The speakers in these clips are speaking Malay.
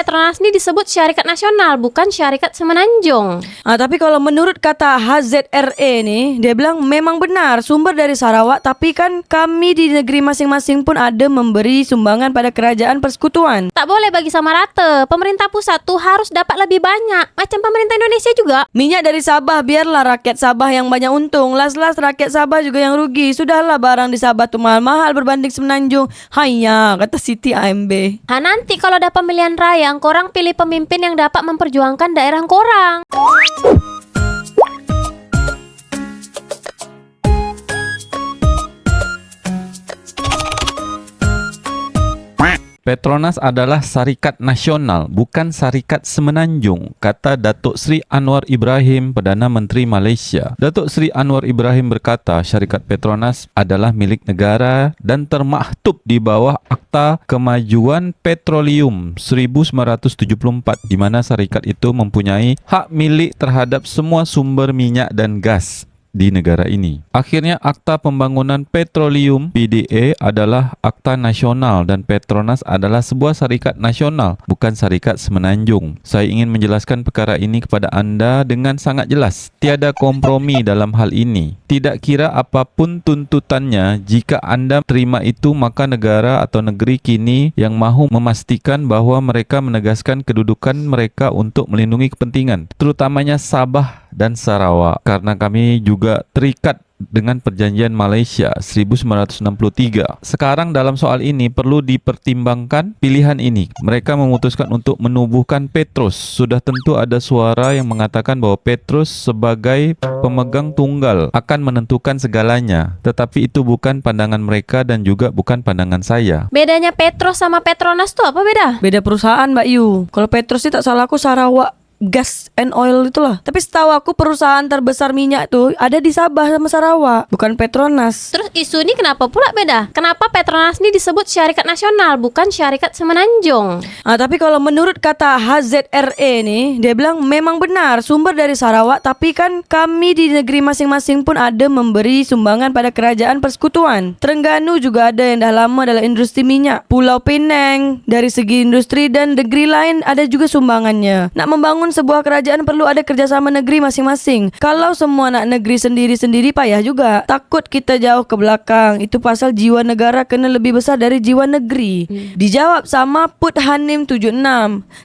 Petronas ini disebut syarikat nasional, bukan syarikat semenanjung. Tapi kalau menurut kata HZRE nih, dia bilang memang benar sumber dari Sarawak, tapi kan kami di negeri masing-masing pun ada memberi sumbangan pada kerajaan persekutuan. Tak boleh bagi sama rata. Pemerintah pusat tuh harus dapat lebih banyak, macam pemerintah Indonesia juga. Minyak dari Sabah, biarlah rakyat Sabah yang banyak untung. Las-las rakyat Sabah juga yang rugi. Sudahlah barang di Sabah tuh mahal-mahal berbanding semenanjung. Haiya, kata Siti AMB. Nanti kalau ada pemilihan raya, korang pilih pemimpin yang dapat memperjuangkan daerah korang. Petronas adalah syarikat nasional, bukan syarikat semenanjung, kata Datuk Seri Anwar Ibrahim, Perdana Menteri Malaysia. Datuk Seri Anwar Ibrahim berkata syarikat Petronas adalah milik negara dan termaktub di bawah Akta Kemajuan Petroleum 1974, di mana syarikat itu mempunyai hak milik terhadap semua sumber minyak dan gas di negara ini. Akhirnya Akta Pembangunan Petroleum PDA adalah akta nasional dan Petronas adalah sebuah syarikat nasional, bukan syarikat semenanjung. Saya ingin menjelaskan perkara ini kepada anda dengan sangat jelas. Tiada kompromi dalam hal ini. Tidak kira apapun tuntutannya, jika anda terima itu, maka negara atau negeri kini yang mahu memastikan bahawa mereka menegaskan kedudukan mereka untuk melindungi kepentingan, terutamanya Sabah dan Sarawak, karena kami juga terikat dengan perjanjian Malaysia 1963. Sekarang dalam soal ini perlu dipertimbangkan pilihan ini. Mereka memutuskan untuk menubuhkan Petrus. Sudah tentu ada suara yang mengatakan bahwa Petrus sebagai pemegang tunggal akan menentukan segalanya. Tetapi itu bukan pandangan mereka dan juga bukan pandangan saya. Bedanya Petros sama Petronas tuh apa beda? Beda perusahaan, Mbak Yu. Kalau Petrus ini tak salah aku Sarawak Gas and Oil itulah. Tapi setahu aku perusahaan terbesar minyak tuh ada di Sabah sama Sarawak, bukan Petronas. Terus isu ini kenapa pula beda? Kenapa Petronas ini disebut syarikat nasional, bukan syarikat semenanjung? Tapi kalau menurut kata HZRE nih, dia bilang memang benar sumber dari Sarawak, tapi kan kami di negeri masing-masing pun ada memberi sumbangan pada kerajaan persekutuan. Terengganu juga ada yang dah lama dalam industri minyak. Pulau Penang dari segi industri dan negeri lain ada juga sumbangannya. Nak membangun sebuah kerajaan perlu ada kerjasama negeri masing-masing. Kalau semua nak negeri sendiri-sendiri payah juga. Takut kita jauh ke belakang. Itu pasal jiwa negara kena lebih besar dari jiwa negeri. Dijawab sama Put Hanim 76.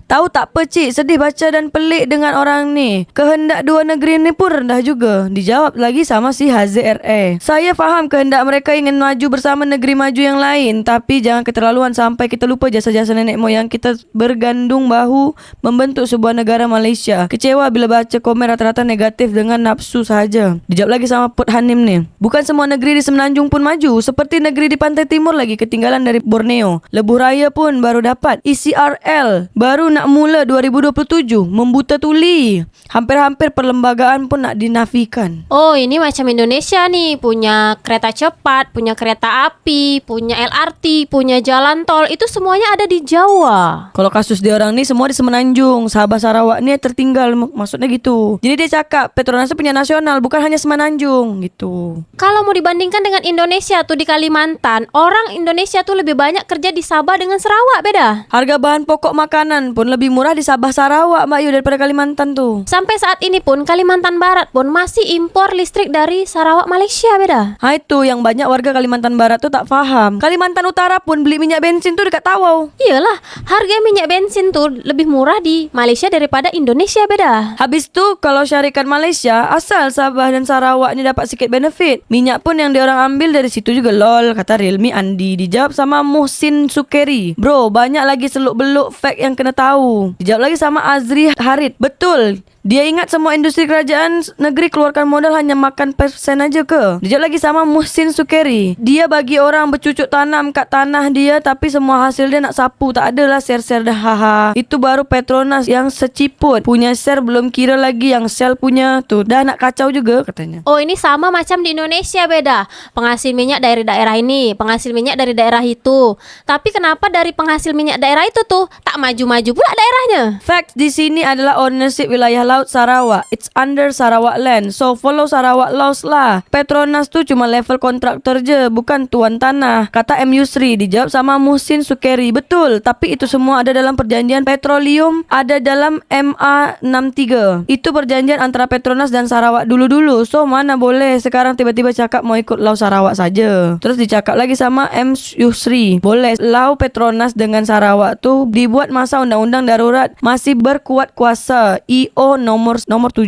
Tahu tak apa cik, sedih baca dan pelik dengan orang ni. Kehendak dua negeri ni pun rendah juga. Dijawab lagi sama si HZRE. Saya faham kehendak mereka ingin maju bersama negeri maju yang lain, tapi jangan keterlaluan sampai kita lupa jasa-jasa nenek moyang kita bergandung bahu membentuk sebuah negara Malaysia. Kecewa bila baca komen rata-rata negatif dengan nafsu sahaja. Dijawab lagi sama Put Hanim ni. Bukan semua negeri di semenanjung pun maju. Seperti negeri di pantai timur lagi ketinggalan dari Borneo. Lebuh Raya pun baru dapat. ECRL baru nak mula 2027. Membuta tuli. Hampir-hampir perlembagaan pun nak dinafikan. Oh, ini macam Indonesia nih. Punya kereta cepat, punya kereta api, punya LRT, punya jalan tol. Itu semuanya ada di Jawa. Kalau kasus dia orang ni semua di semenanjung. Sabah Sarawak ni tertinggal, maksudnya gitu. Jadi dia cakap Petronas punya nasional, bukan hanya semenanjung gitu. Kalau mau dibandingkan dengan Indonesia tuh di Kalimantan, orang Indonesia tuh lebih banyak kerja di Sabah dengan Sarawak, beda. Harga bahan pokok makanan pun lebih murah di Sabah Sarawak, Mbak Yu, daripada Kalimantan tuh. Sampai saat ini pun Kalimantan Barat pun masih impor listrik dari Sarawak Malaysia, beda. Itu yang banyak warga Kalimantan Barat tuh tak faham. Kalimantan Utara pun beli minyak bensin tuh dekat Tawau. Iyalah, harga minyak bensin tuh lebih murah di Malaysia daripada Indonesia, beda. Habis tu kalau syarikat Malaysia, asal Sabah dan Sarawak ni dapat sikit benefit. Minyak pun yang diorang ambil dari situ juga, lol, kata Rilmi Andi. Dijawab sama Muhsin Sukeri. Bro, banyak lagi seluk-beluk fact yang kena tahu. Dijawab lagi sama Azri Harid. Betul. Dia ingat semua industri kerajaan negeri keluarkan modal hanya makan persen aja ke? Dijawab lagi sama Muhsin Sukeri. Dia bagi orang bercucuk tanam kat tanah dia, tapi semua hasil dia nak sapu. Tak adalah share-share dah, haha. Itu baru Petronas yang seciput. Punya share belum kira lagi yang sel punya. Tuh, dah nak kacau juga katanya. Oh, ini sama macam di Indonesia, beda. Penghasil minyak dari daerah ini, penghasil minyak dari daerah itu. Tapi kenapa dari penghasil minyak daerah itu tuh tak maju-maju pula daerahnya? Fact di sini adalah ownership wilayah Laut Sarawak. It's under Sarawak land. So follow Sarawak laws lah. Petronas tu cuma level kontraktor je, bukan tuan tanah, kata M. Yusri. Dijawab sama Muhsin Sukeri. Betul, tapi itu semua ada dalam perjanjian petroleum, ada dalam MA63. Itu perjanjian antara Petronas dan Sarawak dulu-dulu. So mana boleh sekarang tiba-tiba cakap mau ikut Lau Sarawak saja. Terus dicakap lagi sama M. Yusri, boleh Lau Petronas dengan Sarawak tu dibuat masa undang-undang darurat masih berkuat kuasa, EO nomor 7.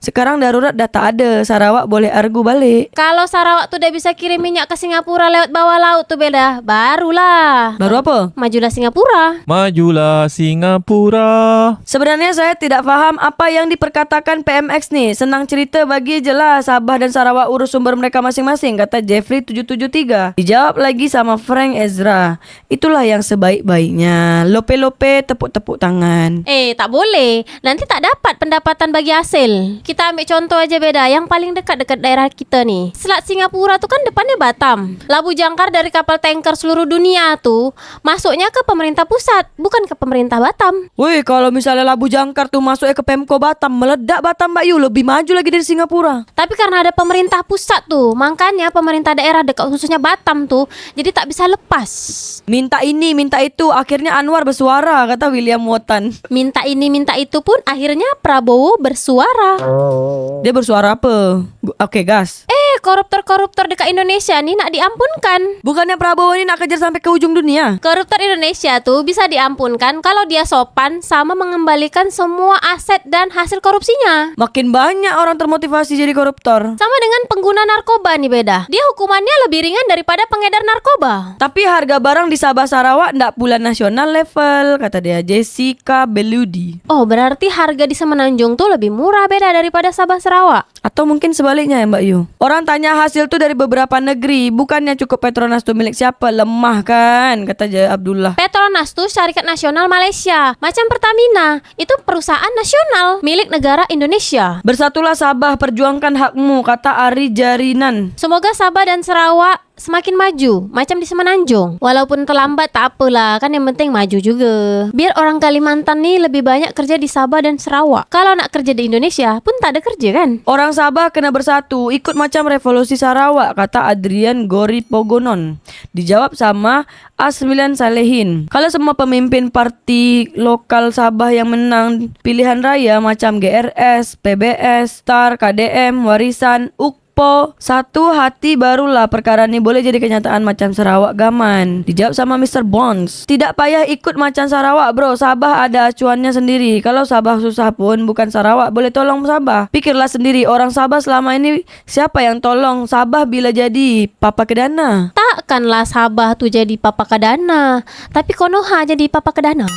Sekarang darurat dah tak ada, Sarawak boleh argu balik. Kalau Sarawak tuh udah bisa kirim minyak ke Singapura lewat bawah laut tuh beda, barulah. Baru apa? Majulah Singapura. Majulah Singapura. Sebenarnya saya tidak faham apa yang diperkatakan PMX nih. Senang cerita bagi je lah, Sabah dan Sarawak urus sumber mereka masing-masing, kata Jeffrey 773. Dijawab lagi sama Frank Ezra, itulah yang sebaik-baiknya. Lope-lope tepuk-tepuk tangan. Tak boleh. Nanti tak dapat pendapatan bagi hasil. Kita ambil contoh aja beda, yang paling dekat-dekat daerah kita nih. Selat Singapura tuh kan depannya Batam. Labu jangkar dari kapal tanker seluruh dunia tuh masuknya ke pemerintah pusat, bukan ke pemerintah Batam. Woi, kalau misalnya Labu Jangkar tuh masuknya ke Pemko Batam, meledak Batam Mbak Yu, lebih maju lagi dari Singapura. Tapi karena ada pemerintah pusat tuh, makanya pemerintah daerah dekat khususnya Batam tuh jadi tak bisa lepas. Minta ini, minta itu, akhirnya Anwar bersuara, kata William Wotan. Minta ini, minta itu pun akhirnya Prabowo bersuara. Dia bersuara apa? Oke, gas. Koruptor-koruptor dekat Indonesia nih nak diampunkan. Bukannya Prabowo ini nak kejar sampai ke ujung dunia? Koruptor Indonesia tuh bisa diampunkan kalau dia sopan sama mengembalikan semua aset dan hasil korupsinya. Makin banyak orang termotivasi jadi koruptor. Sama dengan pengguna narkoba nih beda. Dia hukumannya lebih ringan daripada pengedar narkoba. Tapi harga barang di Sabah Sarawak ndak pula nasional level, kata dia, Jessica Beludi. Oh, berarti harga di Semenanjung tuh lebih murah beda daripada Sabah Sarawak. Atau mungkin sebaliknya ya Mbak Yu. Orang tanya hasil tuh dari beberapa negeri, bukannya cukup Petronas tuh milik siapa? Lemah kan, kata Jaya Abdullah. Petronas tuh syarikat nasional Malaysia. Macam Pertamina, itu perusahaan nasional milik negara Indonesia. Bersatulah Sabah, perjuangkan hakmu, kata Ari Jarinan. Semoga Sabah dan Sarawak semakin maju, macam di Semenanjung. Walaupun terlambat tak apalah, kan yang penting maju juga. Biar orang Kalimantan nih lebih banyak kerja di Sabah dan Sarawak. Kalau nak kerja di Indonesia pun tak ada kerja kan. Orang Sabah kena bersatu, ikut macam revolusi Sarawak, kata Adrian Goripogonon. Dijawab sama A9 Salehin. Kalau semua pemimpin parti lokal Sabah yang menang pilihan raya macam GRS, PBS, STAR, KDM, Warisan, satu hati, barulah perkara ni boleh jadi kenyataan macam Sarawak Gaman. Dijawab sama Mr. Bonds. Tidak payah ikut macam Sarawak bro, Sabah ada acuannya sendiri. Kalau Sabah susah pun bukan Sarawak boleh tolong Sabah. Pikirlah sendiri, orang Sabah selama ini siapa yang tolong Sabah bila jadi Papa Kedana? Takkanlah Sabah tuh jadi Papa Kedana, tapi Konoha jadi Papa Kedana.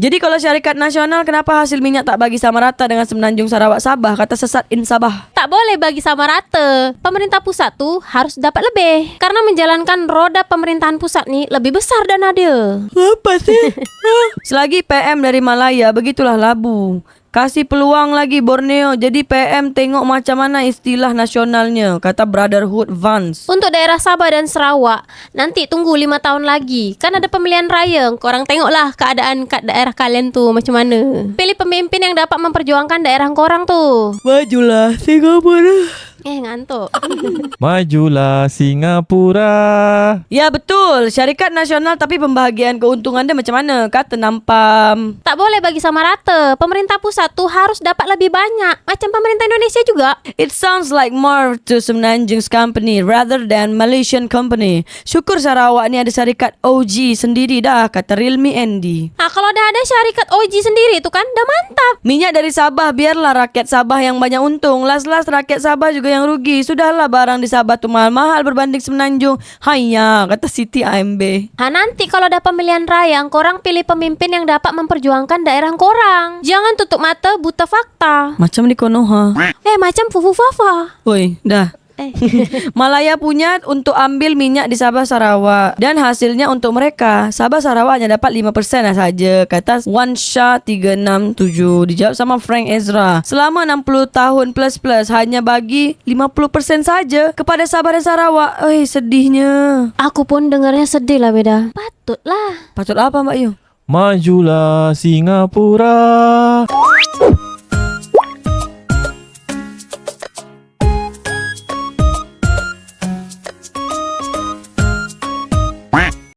Jadi kalau syarikat nasional, kenapa hasil minyak tak bagi sama rata dengan Semenanjung Sarawak Sabah, kata Sesat In Sabah. Tak boleh bagi sama rata. Pemerintah pusat tuh harus dapat lebih, karena menjalankan roda pemerintahan pusat nih lebih besar dana dia. Apa sih? Selagi PM dari Malaya, begitulah Labu. Kasih peluang lagi Borneo, jadi PM tengok macam mana istilah nasionalnya, kata Brotherhood Vance. Untuk daerah Sabah dan Sarawak, nanti tunggu 5 tahun lagi. Kan ada pemilihan raya. Korang tengoklah keadaan kat daerah kalian tuh macam mana. Pilih pemimpin yang dapat memperjuangkan daerah korang tuh. Majulah Singapura. Ngantuk. Majulah Singapura. Ya betul, syarikat nasional tapi pembahagian keuntungan dia macam mana, kata Nampam. Tak boleh bagi sama rata. Pemerintah pusat tuh harus dapat lebih banyak, macam pemerintah Indonesia juga. It sounds like more to Semenanjung's company rather than Malaysian company. Syukur Sarawak ni ada syarikat OG sendiri dah, kata Rilmi Andy. Nah, kalau dah ada syarikat OG sendiri tuh kan dah mantap. Minyak dari Sabah, biarlah rakyat Sabah yang banyak untung. Las-las rakyat Sabah juga yang rugi. Sudahlah barang di Sabah tu mahal-mahal berbanding Semenanjung. Haiya, kata Siti AMB. Nanti kalau dah pemilihan raya, korang pilih pemimpin yang dapat memperjuangkan daerah korang. Jangan tutup mata buta fakta. Macam di Konoha. Macam Fufu Fafa. Woi, dah. Malaya punya untuk ambil minyak di Sabah Sarawak dan hasilnya untuk mereka. Sabah Sarawak hanya dapat 5% lah saja, kata Wansha 367. Dijawab sama Frank Ezra. Selama 60 tahun plus hanya bagi 50% saja kepada Sabah dan Sarawak. Sedihnya. Aku pun dengarnya sedih lah beda. Patutlah. Patut apa Mbak Yu? Majulah Singapura.